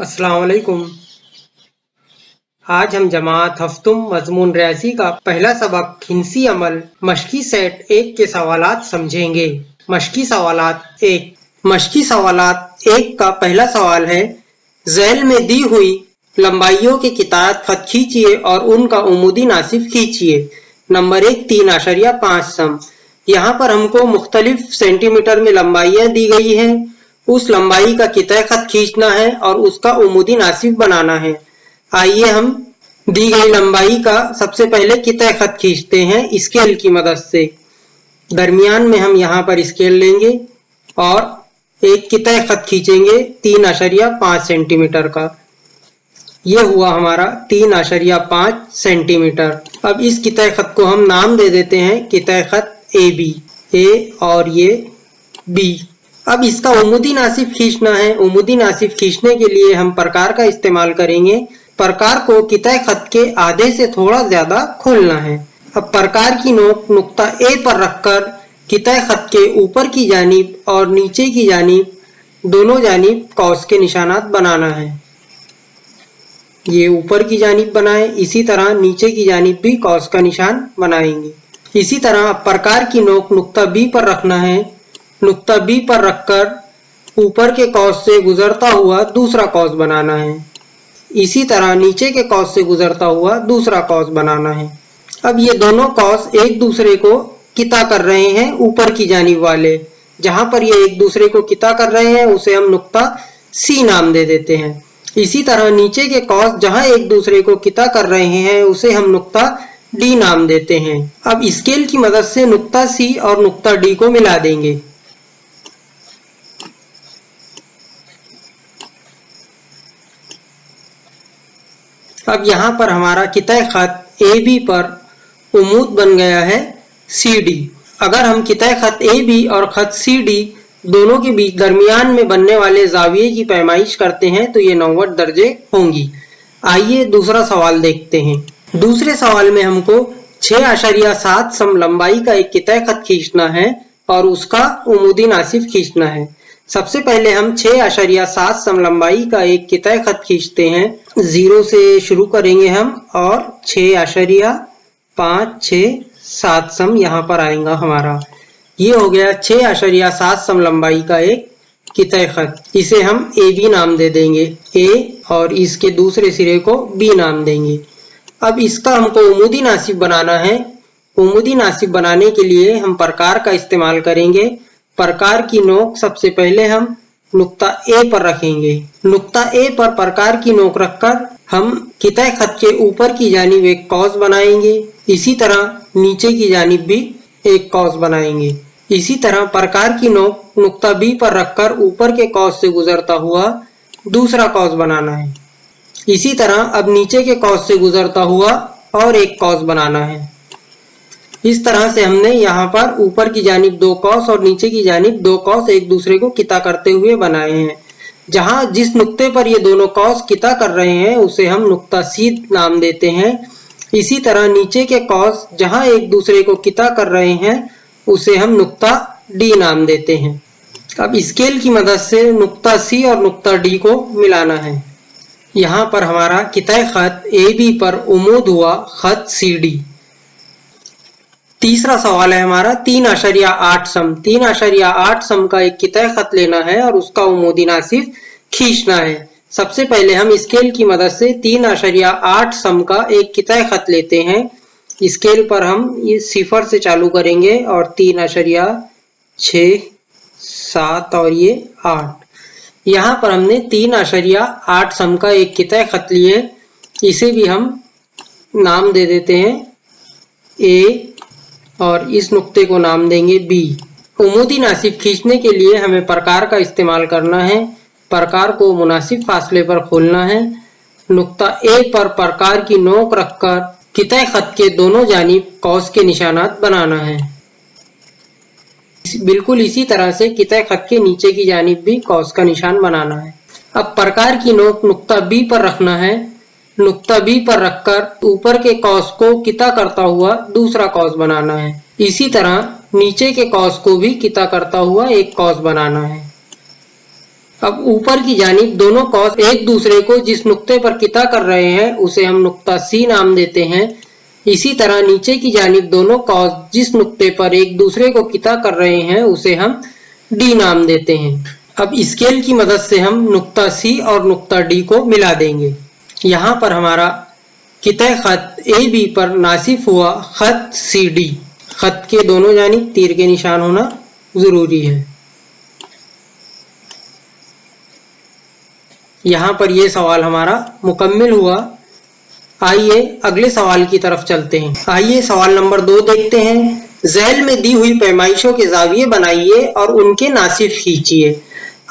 अस्सलाम वालेकुम। आज हम जमात हफ्तुम मजमून रियाजी का पहला सबक हिंसी अमल मशकी सेट 1 के सवालात समझेंगे। मशकी सवालात 1। मशकी सवालात 1 का पहला सवाल है, ज़ैल में दी हुई लंबाइयों के किताब खत खींचिए और उनका उमूदी नासिफ खींचिए। नंबर 1 3.5 सम। यहाँ पर हमको मुख्तलिफ सेंटीमीटर में लंबाइयाँ दी गई हैं। उस लंबाई का कितः खत खींचना है और उसका उमूदी नासिफ बनाना है। आइए हम दी गई लंबाई का सबसे पहले कितः खत खींचते हैं स्केल की मदद से। दरमियान में हम यहाँ पर स्केल लेंगे और एक कितः खत खींचेंगे 3.5 सेंटीमीटर का। यह हुआ हमारा 3.5 सेंटीमीटर। अब इस कितः खत को हम नाम दे देते हैं कितः खत AB, A और ये B। अब इसका उमूदी नासिफ खींचना है। उमूदी नासिफ खींचने के लिए हम प्रकार का इस्तेमाल करेंगे। प्रकार को कितः खत के आधे से थोड़ा ज्यादा खोलना है। अब प्रकार की नोक नुक्ता A पर रखकर कितः खत के ऊपर की जानिब और नीचे की जानिब दोनों जानिब कौस के निशानात बनाना है। ये ऊपर की जानिब बनाए, इसी तरह नीचे की जानिब भी कौस का निशान बनाएंगे। इसी तरह प्रकार की नोक नुक्ता B पर रखना है। नुक्ता B पर रखकर ऊपर के कौस से गुजरता हुआ दूसरा कौस बनाना है। इसी तरह नीचे के कौस से गुजरता हुआ दूसरा कौस बनाना है। अब ये दोनों कौस एक दूसरे को किता कर रहे हैं ऊपर की जानिब वाले। जहां पर ये एक दूसरे को किता कर रहे हैं उसे हम नुक्ता C नाम दे देते हैं। इसी तरह नीचे के कौस जहां एक दूसरे को किता कर रहे हैं उसे हम नुक्ता D नाम देते हैं। अब स्केल की मदद से नुक्ता C और नुक्ता D को मिला देंगे। अब यहाँ पर हमारा कितः खत AB पर उमूद बन गया है CD। अगर हम कितः खत AB और खत CD दोनों के बीच दरमियान में बनने वाले जाविये की पैमाइश करते हैं तो ये 90 दर्जे होंगी। आइए दूसरा सवाल देखते हैं। दूसरे सवाल में हमको 6.7 सम लंबाई का एक कितः खत खींचना है और उसका उमूदी नासिफ खींचना है। सबसे पहले हम 6.7 सम लंबाई का एक कितः खत खींचते हैं। 0 से शुरू करेंगे हम और 6.567 सम यहाँ पर आएगा हमारा। ये हो गया 6.7 सम लंबाई का एक कितः खत। इसे हम AB नाम दे देंगे A और इसके दूसरे सिरे को B नाम देंगे। अब इसका हमको उमूदी नासिफ बनाना है। उमूदी नासिफ बनाने के लिए हम प्रकार का इस्तेमाल करेंगे। प्रकार की नोक सबसे पहले हम नुक्ता A पर रखेंगे। नुक्ता A पर प्रकार की नोक रखकर हम कितः खत के ऊपर की जानिब एक कौस बनाएंगे। इसी तरह नीचे की जानिब भी एक कौस बनाएंगे। इसी तरह प्रकार की नोक नुक्ता B पर रखकर ऊपर के कौस से गुजरता हुआ दूसरा कौस बनाना है। इसी तरह अब नीचे के कौस से गुजरता हुआ और एक कौस बनाना है। इस तरह से हमने यहाँ पर ऊपर की जानिब 2 कौस और नीचे की जानिब 2 कौस एक दूसरे को किता करते हुए बनाए हैं। जहाँ जिस नुक्ते पर ये दोनों कौस किता कर रहे हैं उसे हम नुक्ता C नाम देते हैं। इसी तरह नीचे के कौस जहाँ एक दूसरे को किता कर रहे हैं उसे हम नुक्ता D नाम देते हैं। अब स्केल की मदद से नुक्ता C और नुक्ता D को मिलाना है। यहाँ पर हमारा कितः खत AB पर उमूद हुआ खत CD। तीसरा सवाल है हमारा 3.8 सम। 3.8 सम का एक कितः खत लेना है और उसका उमूदी नासिफ खींचना है। सबसे पहले हम स्केल की मदद से 3.8 सम का एक कितः खत लेते हैं। स्केल पर हम ये 0 से चालू करेंगे और 3.6, 7 और ये 8। यहाँ पर हमने 3.8 सम का एक कितः खत लिए। इसे भी हम नाम दे देते हैं A और इस नुक्ते को नाम देंगे B। उमूदी नासिफ खींचने के लिए हमें प्रकार का इस्तेमाल करना है। प्रकार को मुनासिब फासले पर खोलना है। नुक्ता A पर प्रकार की नोक रखकर कितः खत के दोनों जानिब कौस के निशानात बनाना है। बिल्कुल इसी तरह से कितः खत के नीचे की जानिब भी कौस का निशान बनाना है। अब प्रकार की नोक नुक्ता B पर रखना है। नुक्ता B पर रखकर ऊपर के कौस को किता करता हुआ दूसरा कौस बनाना है। इसी तरह नीचे के कौस को भी किता करता हुआ एक कौस बनाना है। अब ऊपर की जानिब दोनों कॉस एक दूसरे को जिस नुक्ते पर किता कर रहे हैं उसे हम नुक्ता सी नाम देते हैं। इसी तरह नीचे की जानिब दोनों कॉस जिस नुक्ते पर एक दूसरे को किता कर रहे हैं उसे हम डी नाम देते हैं। अब स्केल की मदद से हम नुक्ता सी और नुक्ता डी को मिला देंगे। यहाँ पर हमारा किता खत ए बी पर नासिब हुआ खत सी डी। खत के दोनों जानिब तीर के निशान होना जरूरी है। यहाँ पर यह सवाल हमारा मुकम्मिल हुआ। आइए अगले सवाल की तरफ चलते हैं। आइए सवाल नंबर 2 देखते हैं। झैल में दी हुई पैमाइशों के जाविये बनाइए और उनके नासिब खींचिए।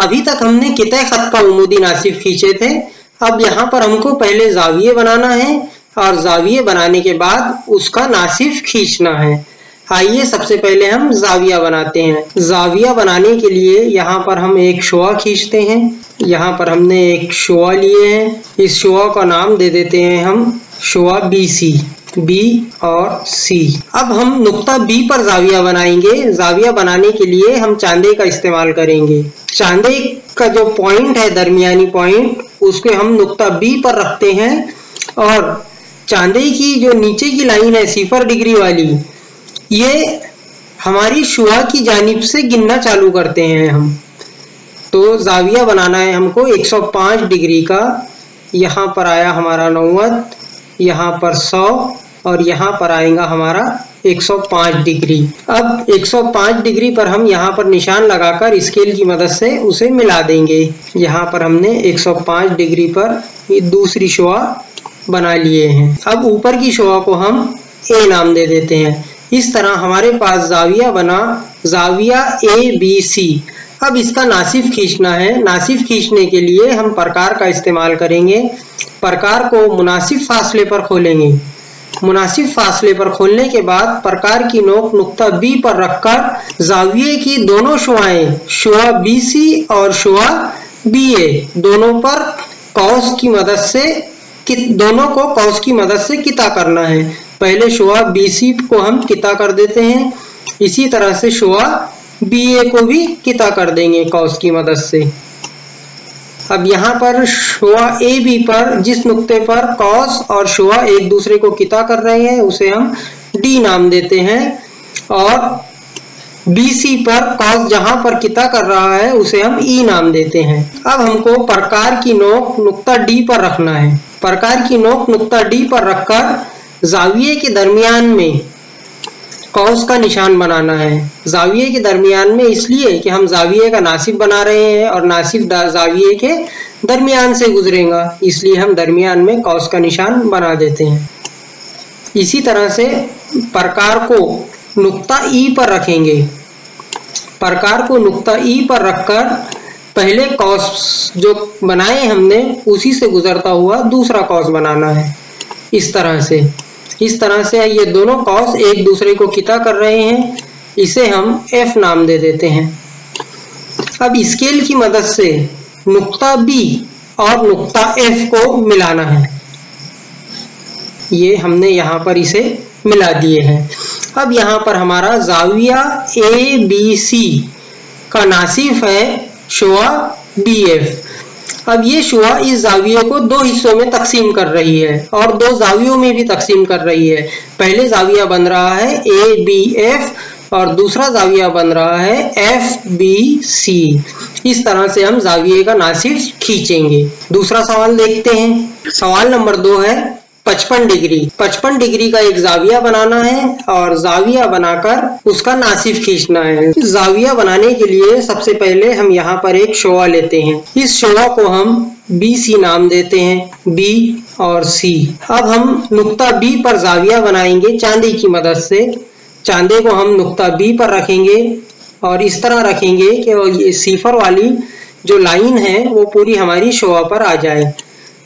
अभी तक हमने किता खत का उमूदी नासिब खींचे थे। अब यहाँ पर हमको पहले जाविये बनाना है और जाविये बनाने के बाद उसका नासिब खींचना है। आइए सबसे पहले हम जाविया बनाते हैं। जाविया बनाने के लिए यहाँ पर हम एक शुआ खींचते हैं। यहाँ पर हमने एक शुआ लिए हैं। इस शुआ का नाम दे देते हैं हम शुआ बी सी, बी और सी। अब हम नुक्ता बी पर जाविया बनाएंगे। जाविया बनाने के लिए हम चांदे का इस्तेमाल करेंगे। चांदे का जो पॉइंट है, दरमियानी पॉइंट, उसको हम नुक्ता बी पर रखते हैं और चांदे की जो नीचे की लाइन है 0 डिग्री वाली, ये हमारी शुआ की जानिब से गिनना चालू करते हैं हम। तो जाविया बनाना है हमको 105 डिग्री का। यहाँ पर आया हमारा 90, यहाँ पर 100 और यहाँ पर आएगा हमारा 105 डिग्री। अब 105 डिग्री पर हम यहाँ पर निशान लगाकर स्केल की मदद से उसे मिला देंगे। यहाँ पर हमने 105 डिग्री पर ये दूसरी शुआ बना लिए हैं। अब ऊपर की शुआ को हम ए नाम दे देते हैं। इस तरह हमारे पास जाविया बना, जाविया ए बी सी। अब इसका नासिब खींचना है। नासिब खींचने के लिए हम प्रकार का इस्तेमाल करेंगे। प्रकार को मुनासिब फासले पर खोलेंगे। मुनासिब फासले पर खोलने के बाद प्रकार की नोक नुक्ता बी पर रखकर जाविये की दोनों शुआएं, शुआ बी सी और शुआ बी ए, दोनों पर कौस की मदद से दोनों को कौस की मदद से किता करना है। पहले शुआ बी सी को हम किता कर देते हैं। इसी तरह से शुआ बी ए को भी किता कर देंगे कौस की मदद से। अब यहाँ पर शुआ ए बी पर जिस नुक्ते पर कौस और शुआ एक दूसरे को किता कर रहे हैं उसे हम डी नाम देते हैं और बी सी पर कौस जहां पर किता कर रहा है उसे हम ई नाम देते हैं। अब हमको प्रकार की नोक नुक्ता डी पर रखना है। प्रकार की नोक नुक्ता डी पर रखकर जाविये के दरमियान में कौस का निशान बनाना है। जाविये के दरमियान में इसलिए कि हम जाविये का नासिब बना रहे हैं और नासिब जाविये के दरमियान से गुजरेगा, इसलिए हम दरमियान में कौस का निशान बना देते हैं। इसी तरह से प्रकार को नुक्ता ई पर रखेंगे। प्रकार को नुक्ता ई पर रखकर पहले कौस जो बनाए हमने उसी से गुजरता हुआ दूसरा कौस बनाना है। इस तरह से ये दोनों कौस एक दूसरे को किता कर रहे हैं, इसे हम एफ नाम दे देते हैं। अब स्केल की मदद से नुक्ता बी और नुक्ता एफ को मिलाना है। ये हमने यहाँ पर इसे मिला दिए हैं। अब यहाँ पर हमारा जाविया ए बी सी का नासिफ है शुआ बी एफ। अब ये शुआ इस जाविये को दो हिस्सों में तकसीम कर रही है और दो जावियों में भी तकसीम कर रही है। पहले जाविया बन रहा है ए बी एफ और दूसरा जाविया बन रहा है एफ बी सी। इस तरह से हम जाविये का नासिफ खींचेंगे। दूसरा सवाल देखते हैं। सवाल नंबर 2 है 55 डिग्री। 55 डिग्री का एक जाविया बनाना है और जाविया बनाकर उसका नासिफ खींचना है। जाविया बनाने के लिए सबसे पहले हम यहाँ पर एक शुआ लेते हैं। इस शुआ को हम बी सी नाम देते हैं, बी और सी। अब हम नुक्ता बी पर जाविया बनाएंगे चांदी की मदद से। चांदे को हम नुक्ता बी पर रखेंगे और इस तरह रखेंगे कि ये सिफर वाली जो लाइन है वो पूरी हमारी शुआ पर आ जाए।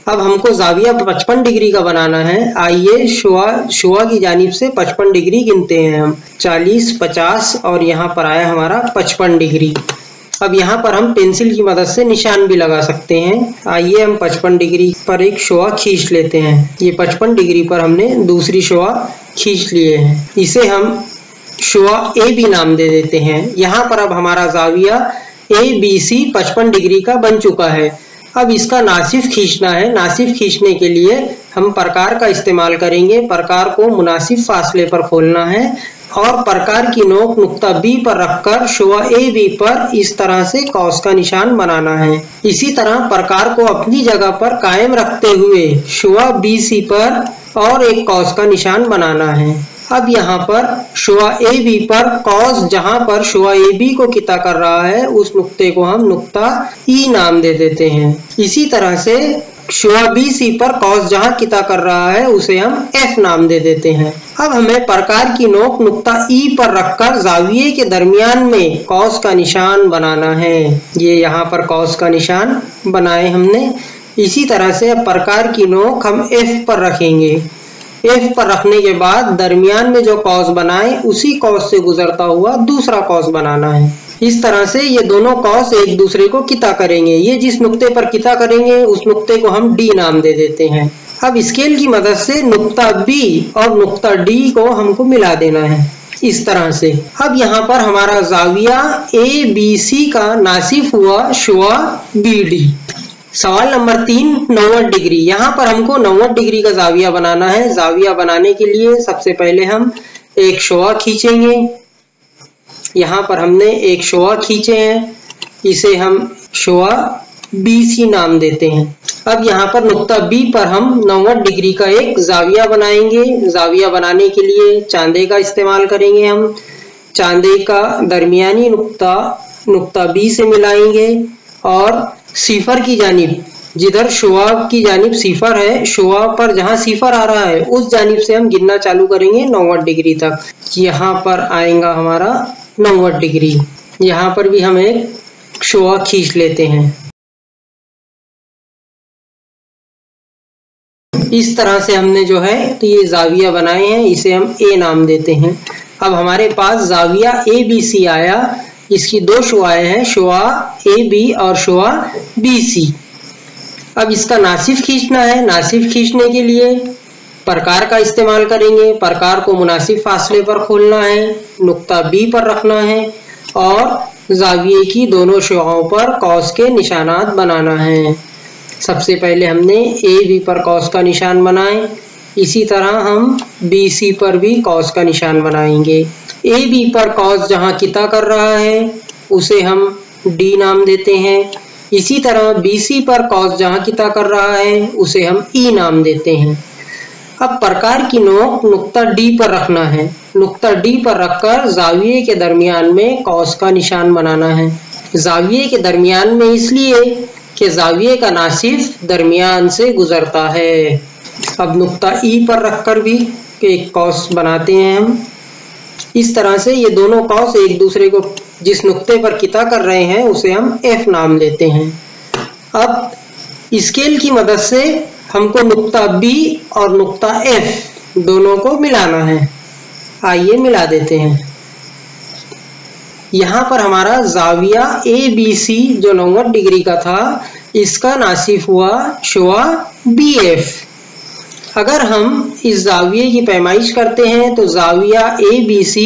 अब हमको जाविया 55 डिग्री का बनाना है। आइए शुआ की जानिब से 55 डिग्री गिनते हैं हम। 40, 50 और यहाँ पर आया हमारा 55 डिग्री। अब यहाँ पर हम पेंसिल की मदद से निशान भी लगा सकते हैं। आइए हम 55 डिग्री पर एक शुआ खींच लेते हैं। ये 55 डिग्री पर हमने दूसरी शुआ खींच लिए हैं। इसे हम शुआ ए बी नाम दे देते हैं। यहाँ पर अब हमारा जाविया ABC 55 डिग्री का बन चुका है। अब इसका नासिफ खींचना है। नासिफ खींचने के लिए हम प्रकार का इस्तेमाल करेंगे। प्रकार को मुनासिब फासले पर खोलना है और प्रकार की नोक नुक्ता B पर रखकर शुआ AB पर इस तरह से कॉस का निशान बनाना है। इसी तरह प्रकार को अपनी जगह पर कायम रखते हुए शुआ BC पर और एक कॉस का निशान बनाना है। अब यहाँ पर शुआ AB पर कॉस जहाँ पर शुआ AB को किता कर रहा है उस नुक्ते को हम नुक्ता E नाम दे देते हैं। इसी तरह से शुआ BC पर कॉस जहाँ किता कर रहा है उसे हम F नाम दे देते हैं। अब हमें प्रकार की नोक नुक्ता E पर रखकर जाविये के दरमियान में कॉस का निशान बनाना है। ये यहाँ पर कॉस का निशान बनाए हमने। इसी तरह से अब प्रकार की नोक हम F पर रखेंगे। F पर रखने के बाद दरमियान में जो कॉस बनाए उसी कॉस से गुजरता हुआ दूसरा कॉस बनाना है। इस तरह से ये दोनों कॉस एक दूसरे को किता करेंगे। ये जिस नुक्ते पर किता करेंगे उस नुक्ते को हम D नाम दे देते हैं। अब स्केल की मदद से नुक्ता B और नुक्ता D को हमको मिला देना है इस तरह से। अब यहाँ पर हमारा जाविया ABC का नासिफ हुआ शुआ BD। सवाल नंबर 3, 90 डिग्री। यहाँ पर हमको 90 डिग्री का जाविया बनाना है। जाविया बनाने के लिए सबसे पहले हम एक शुआ खींचेंगे। यहाँ पर हमने एक शुआ खींचे हैं, इसे हम शुआ BC नाम देते हैं। अब यहाँ पर नुक्ता B पर हम 90 डिग्री का एक जाविया बनाएंगे। जाविया बनाने के लिए चांदे का इस्तेमाल करेंगे। हम चांदे का दरमियानी नुक्ता B से मिलाएंगे और सिफर की जानिब, जिधर शुआ की जानिब सिफर है, शुआ पर जहां सिफर आ रहा है उस जानिब से हम गिनना चालू करेंगे 90 डिग्री तक। यहाँ पर आएगा हमारा 90 डिग्री। यहाँ पर भी हम एक शुआ खींच लेते हैं। इस तरह से हमने जो है तो ये जाविया बनाए हैं, इसे हम A नाम देते हैं। अब हमारे पास जाविया ABC आया। इसकी दो शुआएं हैं, शुआ AB और शुआ BC। अब इसका नासिफ खींचना है। नासिफ खींचने के लिए प्रकार का इस्तेमाल करेंगे। प्रकार को मुनासिब फासले पर खोलना है, नुक्ता B पर रखना है और जाविये की दोनों शुआओं पर कॉस के निशानात बनाना है। सबसे पहले हमने AB पर कॉस का निशान बनाए। इसी तरह हम BC पर भी कॉस का निशान बनाएंगे। AB पर कॉस जहां किता कर रहा है उसे हम D नाम देते हैं। इसी तरह BC पर कॉस जहां किता कर रहा है उसे हम E नाम देते हैं। अब प्रकार की नोक नुक्ता D पर रखना है। नुक्ता D पर रखकर जाविये के दरमियान में कॉस का निशान बनाना है। जाविये के दरमियान में इसलिए कि जाविये का नासिफ दरमियान से गुजरता है। अब नुक्ता E पर रखकर भी एक कॉस बनाते हैं हम। इस तरह से ये दोनों कॉस एक दूसरे को जिस नुक्ते पर किता कर रहे हैं उसे हम F नाम देते हैं। अब स्केल की मदद से हमको नुक्ता B और नुक्ता F दोनों को मिलाना है। आइए मिला देते हैं। यहाँ पर हमारा जाविया ABC जो 90 डिग्री का था, इसका नासिफ हुआ शुआ BF। अगर हम इस जाविये की पैमाइश करते हैं तो जाविया ABC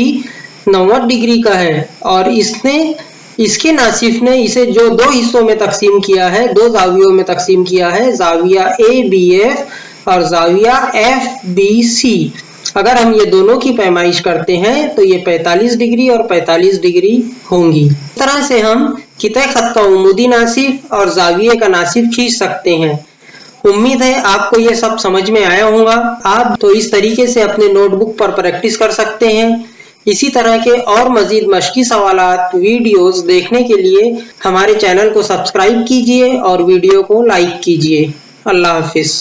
90 डिग्री का है और इसके नासिफ ने इसे जो दो हिस्सों में तकसीम किया है, दो जावियों में तकसीम किया है, जाविया ABF और जाविया FBC। अगर हम ये दोनों की पैमाइश करते हैं तो ये 45 डिग्री और 45 डिग्री होंगी। इस तरह से हम किता खत का उमूदी नासिफ और जाविये का नासिफ खींच सकते हैं। उम्मीद है आपको ये सब समझ में आया होगा। आप तो इस तरीके से अपने नोटबुक पर प्रैक्टिस कर सकते हैं। इसी तरह के और मजीद मशकी सवालात वीडियोस देखने के लिए हमारे चैनल को सब्सक्राइब कीजिए और वीडियो को लाइक कीजिए। अल्लाह हाफिज।